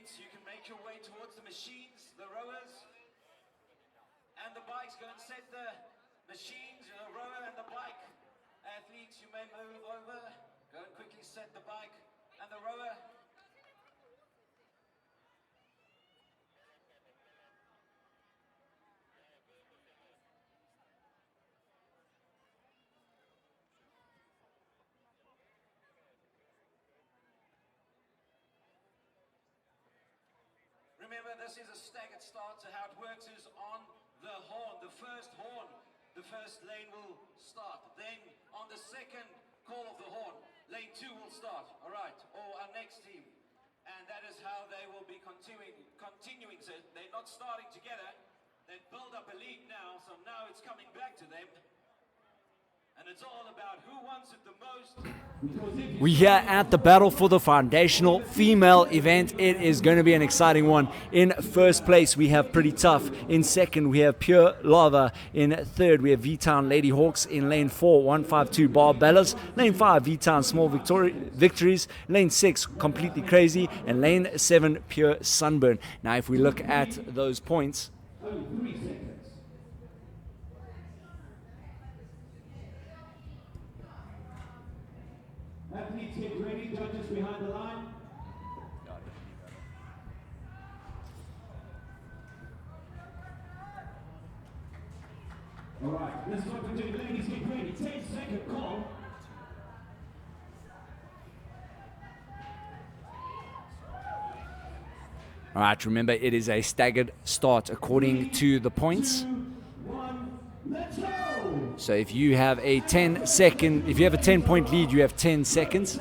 athletes, you can make your way towards the machines, the rowers, and the bikes. Go and set the machines, the rower and the bike. Athletes, you may move over. Go and quickly set the bike and the rower. Remember, this is a staggered start, so how it works is on the horn, the first horn, the first lane will start. Then on the second call of the horn, lane 2 will start, all right, or our next team. And that is how they will be continuing. So they're not starting together. They've built up a lead now, so now it's coming back to them. And it's all about who wants it the most. We're here at the battle for the foundational female event. It is going to be an exciting one. In first place, we have Pretty Tough. In second, we have Pure Lava. In third, we have V-Town Lady Hawks. In lane 4, 152 Barbellas. Lane 5, V-Town Small Victories. Lane 6, Completely Crazy. And lane 7, Pure Sunburn. Now, if we look at those points, Athletes get ready, judges behind the line. All right, let's go to the ladies, get ready. 10-second call. all right, remember it is a staggered start according to the points. 2, 1, let's go! So if you have a 10-point lead, you have 10 seconds.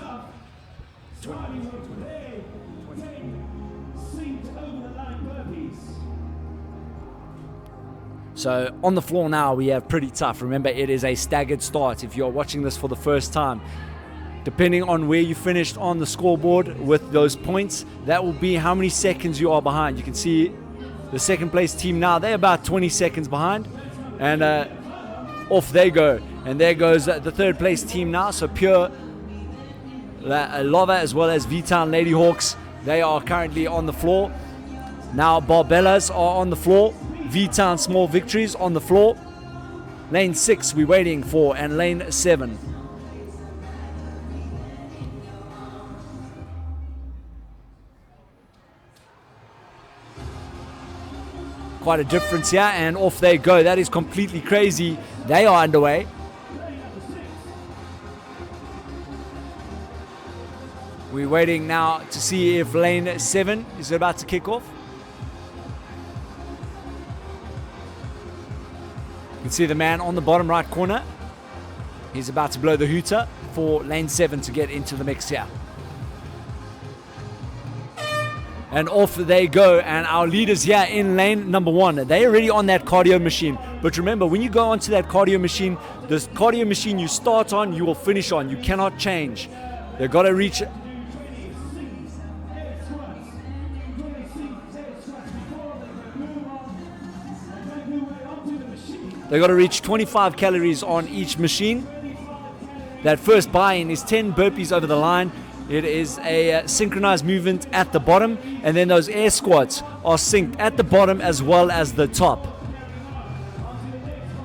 So on the floor now, we have Pretty Tough. Remember, it is a staggered start. If you're watching this for the first time, depending on where you finished on the scoreboard with those points, that will be how many seconds you are behind. You can see the second place team now, they're about 20 seconds behind. And off they go. And there goes the third place team now. So Pure Lava as well as V-Town Lady Hawks, they are currently on the floor. Now Barbellas are on the floor. V-Town Small Victories on the floor. Lane 6 we're waiting for, and lane 7. Quite a difference here, and off they go. That is Completely Crazy. They are underway. We're waiting now to see if lane 7 is about to kick off. You can see the man on the bottom right corner. He's about to blow the hooter for lane 7 to get into the mix here. And off they go, and our leaders here in lane number 1, they're already on that cardio machine. But remember, when you go onto that cardio machine, this cardio machine you start on, you will finish on. You cannot change. They've got to reach... They've got to reach 25 calories on each machine. That first buy-in is 10 burpees over the line. It is a synchronized movement at the bottom, and then those air squats are synced at the bottom as well as the top.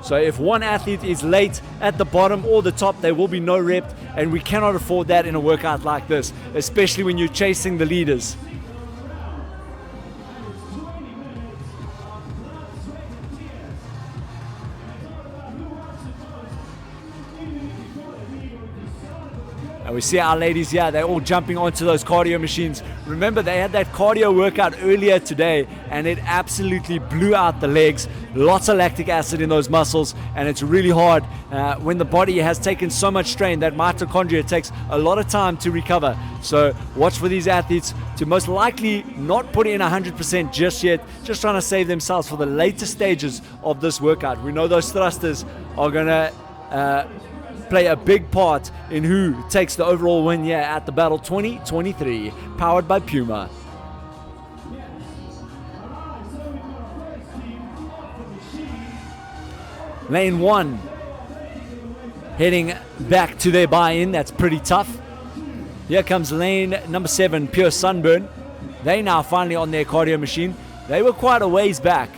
So if one athlete is late at the bottom or the top, there will be no rep, and we cannot afford that in a workout like this, especially when you're chasing the leaders. And we see our ladies here, they're all jumping onto those cardio machines. Remember, they had that cardio workout earlier today, and it absolutely blew out the legs. Lots of lactic acid in those muscles, and it's really hard when the body has taken so much strain that mitochondria takes a lot of time to recover. So watch for these athletes to most likely not put in 100% just yet, just trying to save themselves for the later stages of this workout. We know those thrusters are going to play a big part in who takes the overall win here at the Battle 2023, powered by Puma. Lane 1 heading back to their buy-in. That's Pretty Tough. Here comes lane number 7, Pure Sunburn. They now finally on their cardio machine. They were quite a ways back.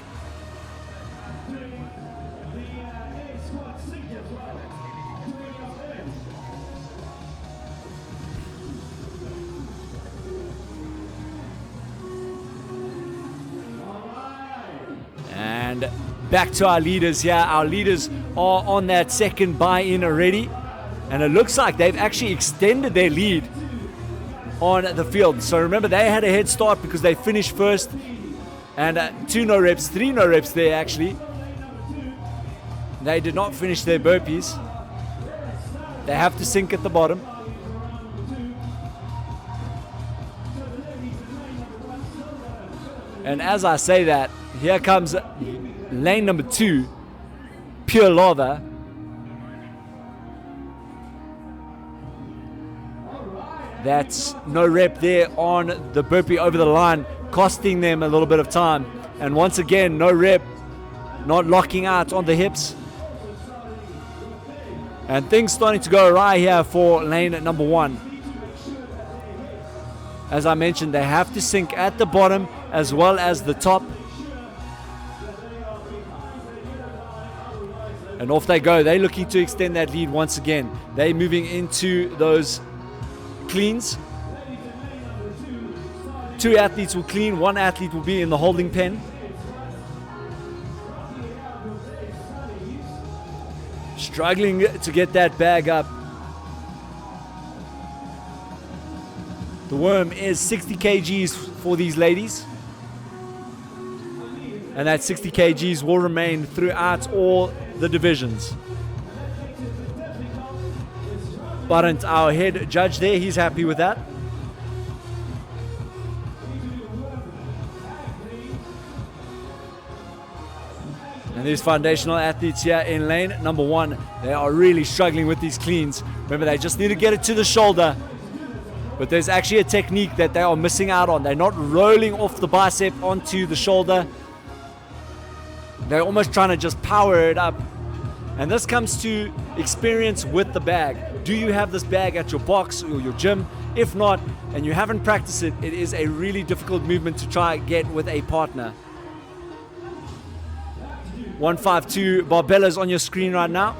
And back to our leaders here. Our leaders are on that second buy-in already. And it looks like they've actually extended their lead on the field. So remember, they had a head start because they finished first. And 2 no reps, 3 no reps there actually. They did not finish their burpees. They have to sink at the bottom. And as I say that, here comes lane number 2, pure lava. That's no rep there on the burpee over the line, costing them a little bit of time. And once again, no rep, not locking out on the hips. And things starting to go awry here for lane number 1. As I mentioned, they have to sink at the bottom as well as the top. And off they go. They're looking to extend that lead once again. They're moving into those cleans. 2 athletes will clean, 1 athlete will be in the holding pen. Struggling to get that bag up. The worm is 60 kgs for these ladies. And that 60 kgs will remain throughout all the divisions. But our head judge there, he's happy with that. And these foundational athletes here in lane number 1, they are really struggling with these cleans. Remember, they just need to get it to the shoulder. But there's actually a technique that they are missing out on. They're not rolling off the bicep onto the shoulder. They're almost trying to just power it up. And this comes to experience with the bag. Do you have this bag at your box or your gym? If not, and you haven't practiced it, it is a really difficult movement to try get with a partner. 152 barbellas on your screen right now.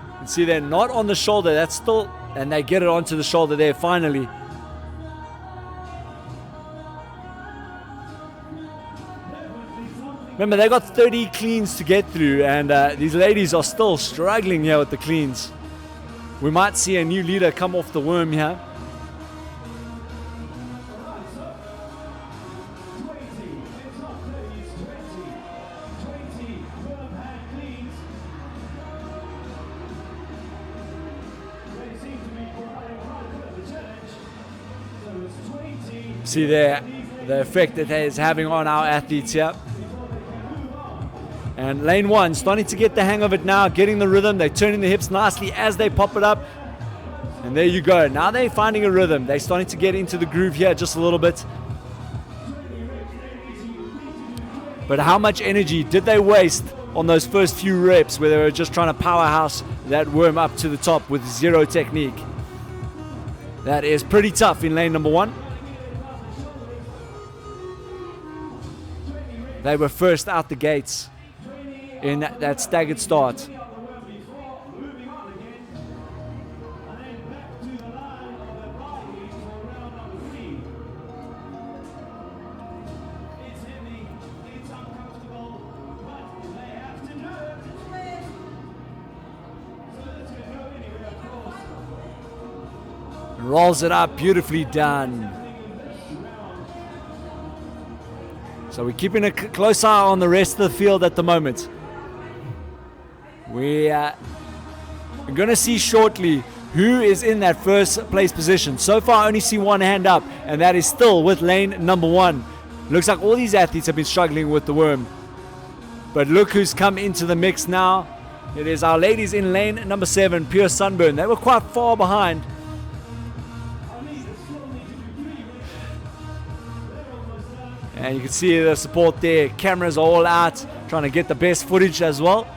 You can see they're not on the shoulder. That's still, and they get it onto the shoulder there finally. Remember, they got 30 cleans to get through, and these ladies are still struggling here with the cleans. We might see a new leader come off the worm here. See there, the effect that is having on our athletes here. And lane 1 starting to get the hang of it now, getting the rhythm. They're turning the hips nicely as they pop it up. And there you go. Now they're finding a rhythm. They're starting to get into the groove here just a little bit. But how much energy did they waste on those first few reps where they were just trying to powerhouse that worm up to the top with zero technique? That is pretty tough in lane number 1. They were first out the gates in that staggered start. Rolls it up, beautifully done. So we're keeping a close eye on the rest of the field at the moment. We're going to see shortly who is in that first place position. So far I only see one hand up, and that is still with lane number 1. Looks like all these athletes have been struggling with the worm. But look who's come into the mix now. It is our ladies in lane number 7, Pure Sunburn. They were quite far behind. And you can see the support there. Cameras are all out, trying to get the best footage as well.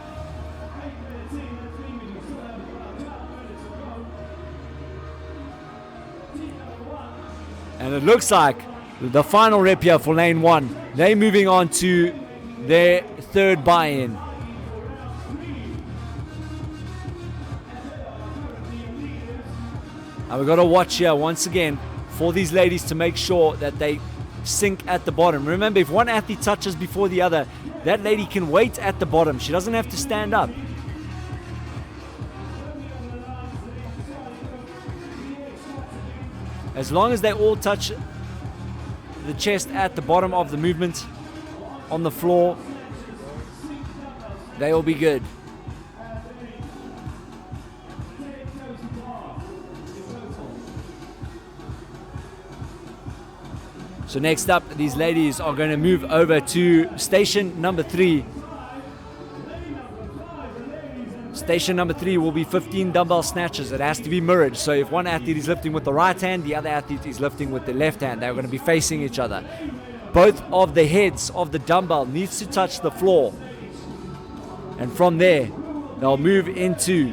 it looks like the final rep here for lane 1. They're moving on to their third buy-in. And we've got to watch here once again for these ladies to make sure that they sink at the bottom. Remember, if one athlete touches before the other, that lady can wait at the bottom. She doesn't have to stand up. As long as they all touch the chest at the bottom of the movement on the floor, they will be good. So next up, these ladies are going to move over to station number 3. Station number 3 will be 15 dumbbell snatches. It has to be mirrored. So if one athlete is lifting with the right hand, the other athlete is lifting with the left hand. They're going to be facing each other. Both of the heads of the dumbbell needs to touch the floor. And from there, they'll move into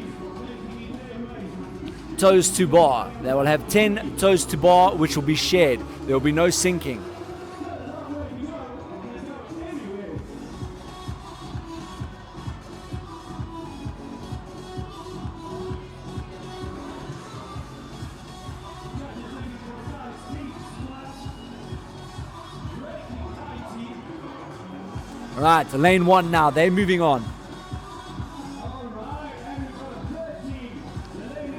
toes to bar. They will have 10 toes to bar, which will be shared. There will be no sinking. Right, lane 1 now. They're moving on.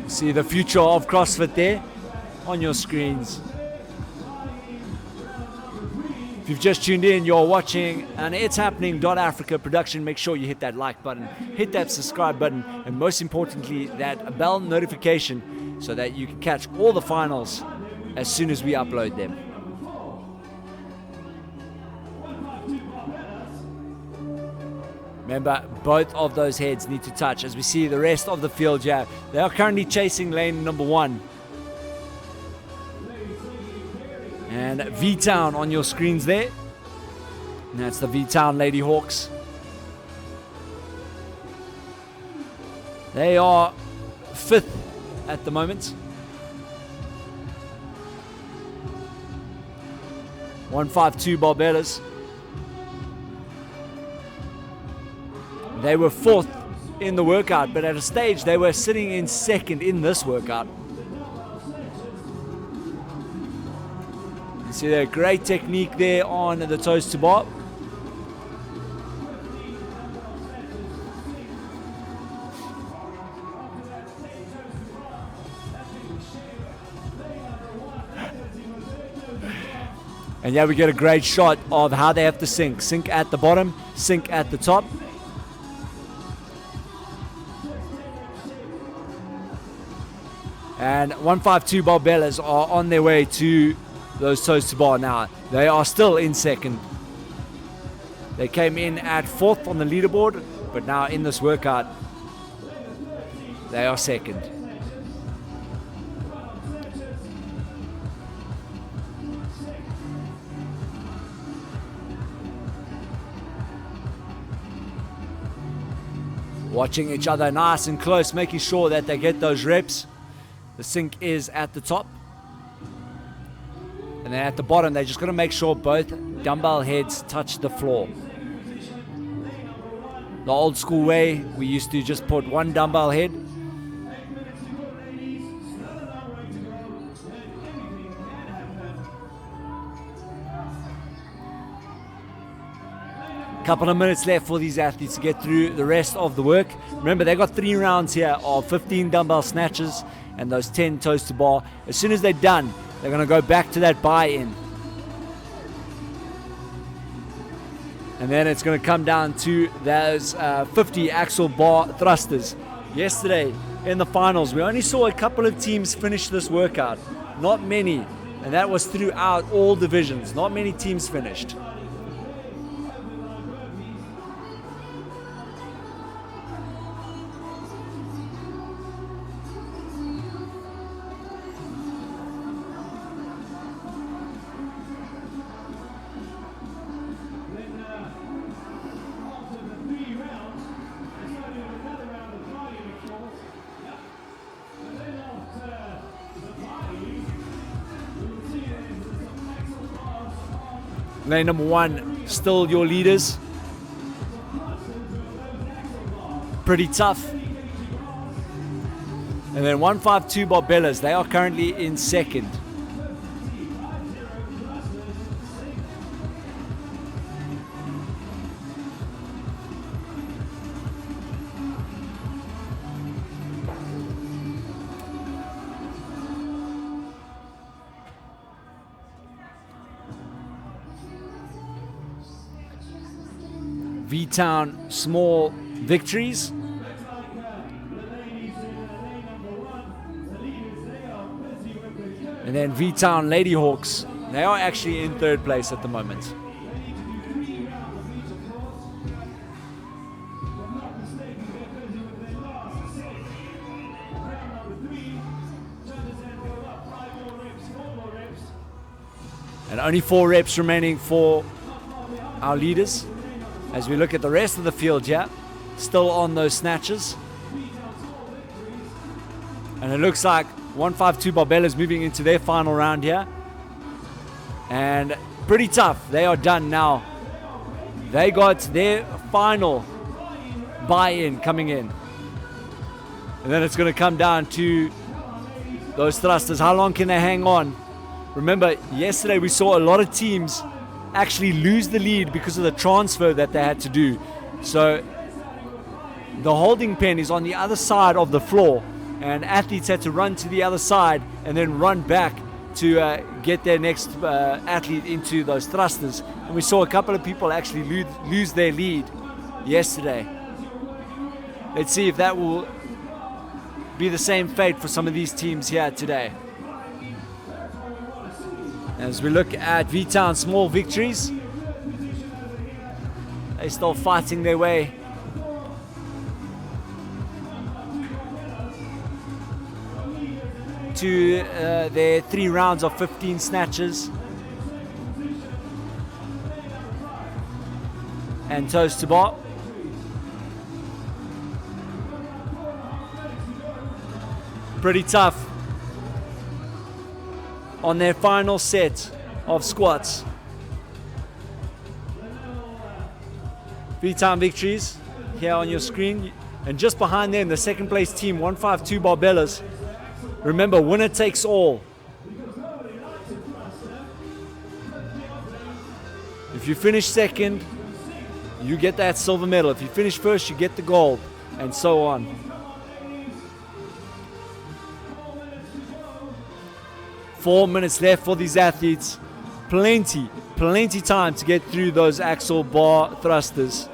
See the future of CrossFit there on your screens. If you've just tuned in, you're watching an ItsHappening.Africa production. Make sure you hit that like button, hit that subscribe button, and most importantly, that bell notification so that you can catch all the finals as soon as we upload them. Remember, both of those heads need to touch. As we see the rest of the field here, they are currently chasing lane number 1. And V-Town on your screens there. And that's the V-Town Lady Hawks. They are 5th at the moment. 152 Barbelas. They were 4th in the workout, but at a stage they were sitting in 2nd in this workout. You see that great technique there on the toes to bar. And yeah, we get a great shot of how they have to sink. Sink at the bottom, sink at the top. And 152 Barbelas are on their way to those toes to bar now. They are still in 2nd. They came in at 4th on the leaderboard, but now in this workout, they are 2nd. Watching each other nice and close, making sure that they get those reps. The sink is at the top. And then at the bottom, they just got to make sure both dumbbell heads touch the floor. The old school way, we used to just put one dumbbell head. Couple of minutes left for these athletes to get through the rest of the work. Remember, they got 3 rounds here of 15 dumbbell snatches and those 10 toes to bar. As soon as they're done, they're going to go back to that buy-in. And then it's going to come down to those 50 axle bar thrusters. Yesterday in the finals, we only saw a couple of teams finish this workout. Not many. And that was throughout all divisions. Not many teams finished. Lane number 1, still your leaders. Pretty tough. And then 152 Barbellas, they are currently in second. V-Town small victories. And then V-Town Lady Hawks, they are actually in third place at the moment. And only 4 reps remaining for our leaders. As we look at the rest of the field here, still on those snatches. And it looks like 152 Barbellas moving into their final round here. And pretty tough. They are done now. They got their final buy-in coming in. And then it's going to come down to those thrusters. How long can they hang on? Remember, yesterday we saw a lot of teams actually lose the lead because of the transfer that they had to do. So the holding pen is on the other side of the floor, and athletes had to run to the other side and then run back to get their next athlete into those thrusters. And we saw a couple of people actually lose their lead yesterday. Let's see if that will be the same fate for some of these teams here today. As we look at V-Town small victories, they're still fighting their way. To their 3 rounds of 15 snatches. And toes to bar. Pretty tough on their final set of squats. V-Town victories here on your screen. And just behind them, the second place team, 152 Barbellas. Remember, winner takes all. If you finish second, you get that silver medal. If you finish first, you get the gold, and so on. 4 minutes left for these athletes. Plenty time to get through those axle bar thrusters.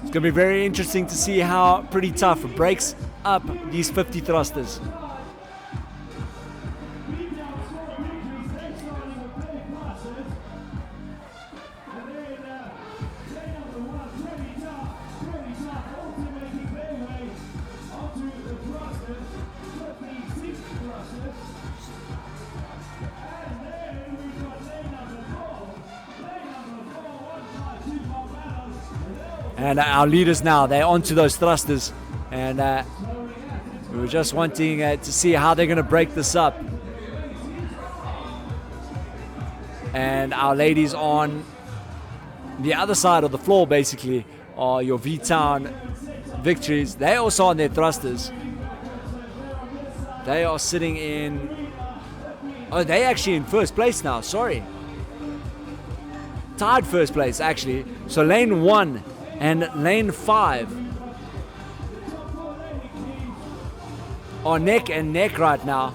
It's going to be very interesting to see how Pretty Tough breaks up these 50 thrusters. And our leaders now, they're onto those thrusters. And we were just wanting to see how they're going to break this up. And our ladies on the other side of the floor, basically, are your V-Town victories. They're also on their thrusters. They are sitting in... Oh, they're actually in first place now, sorry. Tied first place, actually. So lane 1 and lane 5 are neck and neck right now.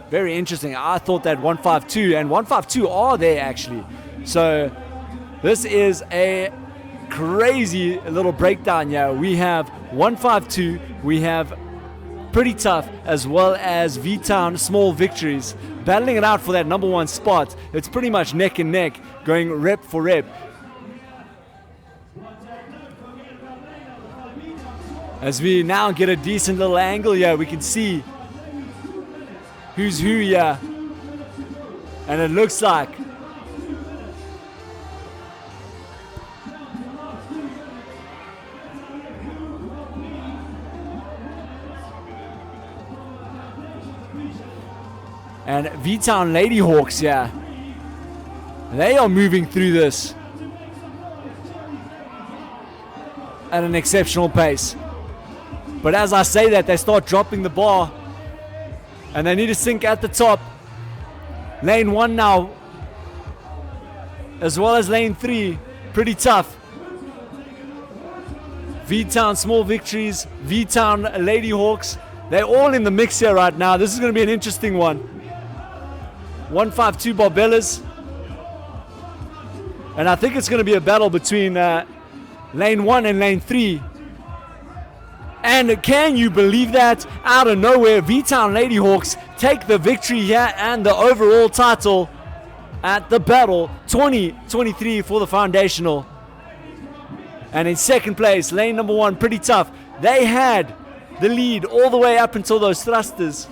Very interesting. I thought that 152 and 152 are there actually. So this is a crazy little breakdown here. We have 152, we have Pretty Tough, as well as V-Town small victories, battling it out for that number 1 spot. It's pretty much neck and neck, going rep for rep. As we now get a decent little angle here, we can see who's who here. And it looks like and V-Town Lady Hawks, yeah, they are moving through this at an exceptional pace. But as I say that, they start dropping the bar and they need to sink at the top. Lane 1 now, as well as lane 3, pretty tough. V-Town Small Victories, V-Town Lady Hawks, they're all in the mix here right now. This is going to be an interesting one. 152 Barbellas. And I think it's going to be a battle between lane 1 and lane 3. And can you believe that? Out of nowhere, V-Town Lady Hawks take the victory here and the overall title at the battle 2023 for the foundational. And in second place, lane number 1, pretty tough. They had the lead all the way up until those thrusters.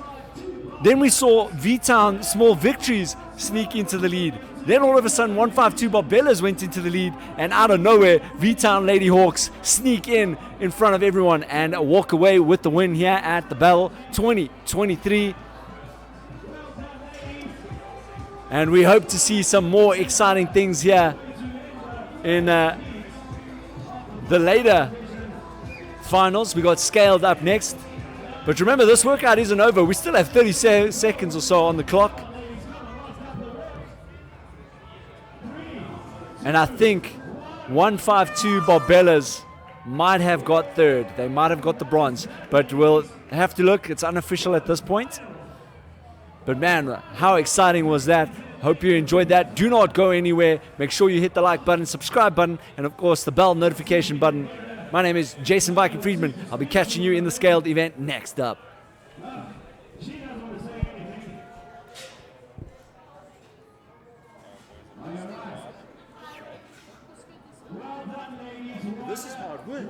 Then we saw V-Town Small Victories sneak into the lead. Then all of a sudden 152 Barbellas went into the lead, and out of nowhere V-Town Lady Hawks sneak in front of everyone and walk away with the win here at the Battle 2023. And we hope to see some more exciting things here in the later finals. We got Scaled up next. But remember, this workout isn't over. We still have 30 seconds or so on the clock. And I think 152 Barbellas might have got third. They might have got the bronze. But we'll have to look. It's unofficial at this point. But man, how exciting was that? Hope you enjoyed that. Do not go anywhere. Make sure you hit the like button, subscribe button, and of course the bell notification button. My name is Jason Viking Friedman. I'll be catching you in the Scaled event next up. This is hard work.